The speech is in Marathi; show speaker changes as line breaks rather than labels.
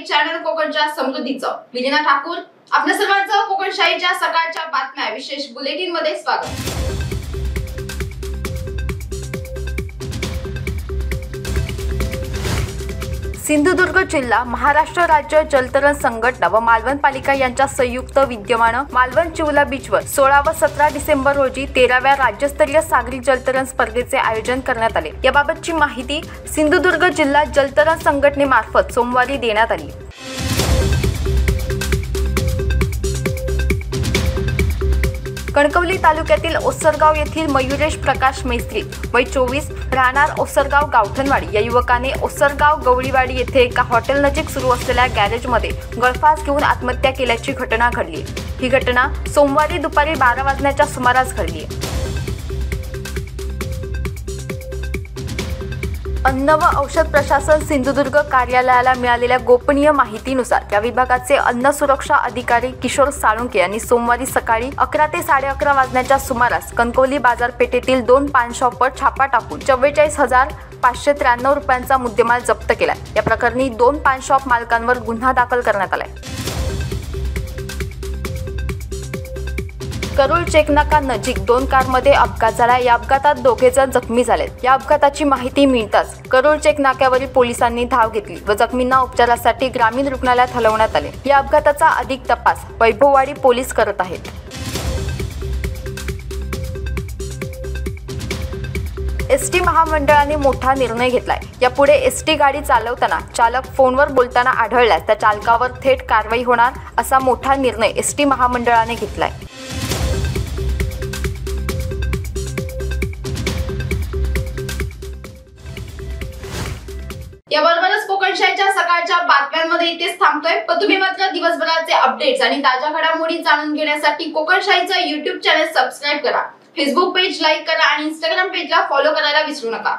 चॅनल कोकणच्या समृद्धीचं मी लीना ठाकूर आपल्या सर्वांचं कोकणशाहीच्या सकाळच्या बातम्या विशेष बुलेटिन मध्ये स्वागत। सिंधुदुर्ग जिल्हा महाराष्ट्र राज्य जलतरण संघटना व मालवण पालिका यांच्या संयुक्त विद्यमानं मालवण चिवला बीचवर 16 व 17 डिसेंबर रोजी 13व्या राज्यस्तरीय सागरी जलतरण स्पर्धेचे आयोजन करण्यात आले। याबाबतची माहिती सिंधुदुर्ग जिल्हा जलतरण संघटनेमार्फत सोमवारी देण्यात आली। कणकवली तालुक्यातील ओसरगाव येथील मयुरेश प्रकाश मैत्री वय 24 राहणार ओसरगाव गावठणवाडी या युवकाने ओसरगाव गवळीवाडी येथे एका हॉटेल नजीक सुरू असलेल्या गॅरेजमध्ये गळफास घेऊन आत्महत्या केल्याची घटना घडली। ही घटना सोमवारी दुपारी 12 वाजण्याच्या सुमारास घडली। अन्न व औषध प्रशासन सिंधुदुर्ग कार्यालयाला मिळालेल्या गोपनीय माहितीनुसार या विभागाचे अन्न सुरक्षा अधिकारी किशोर साळुंके यांनी सोमवारी सकाळी 11 ते 11:30 वाजण्याच्या सुमारास कणकवली बाजारपेठेतील 2 पान शॉपवर छापा टाकून 44,593 रुपयांचा मुद्देमाल जप्त केला। या प्रकरणी 2 पान शॉप मालकांवर गुन्हा दाखल करण्यात आलाय। करूळ चेकनाका नजीक 2 कारमध्ये अपघात झाला। या अपघातात 2 जण जखमी झालेत। या अपघाताची माहिती मिळताच करूळ चेक नाक्यावरील पोलिसांनी धाव घेतली व जखमींना उपचारासाठी ग्रामीण रुग्णालयात हलवण्यात आले। या अपघाताचा अधिक तपास वैभववाडी पोलीस करत आहेत। एसटी महामंडळाने मोठा निर्णय घेतलाय। यापुढे एसटी गाडी चालवताना चालक फोनवर बोलताना आढळल्यास त्या चालकावर थेट कारवाई होणार असा मोठा निर्णय एसटी महामंडळाने घेतलाय। याबरोबरच कोकणशाहीच्या सकाळच्या बातम्यांमध्ये इथेच थांबतोय। पण तुम्ही मात्र दिवसभराचे अपडेट्स आणि ताज्या घडामोडी जाणून घेण्यासाठी कोकणशाहीचा YouTube चॅनल सबस्क्राइब करा, फेसबुक पेज लाईक करा आणि Instagram पेजला फॉलो करायला विसरू नका।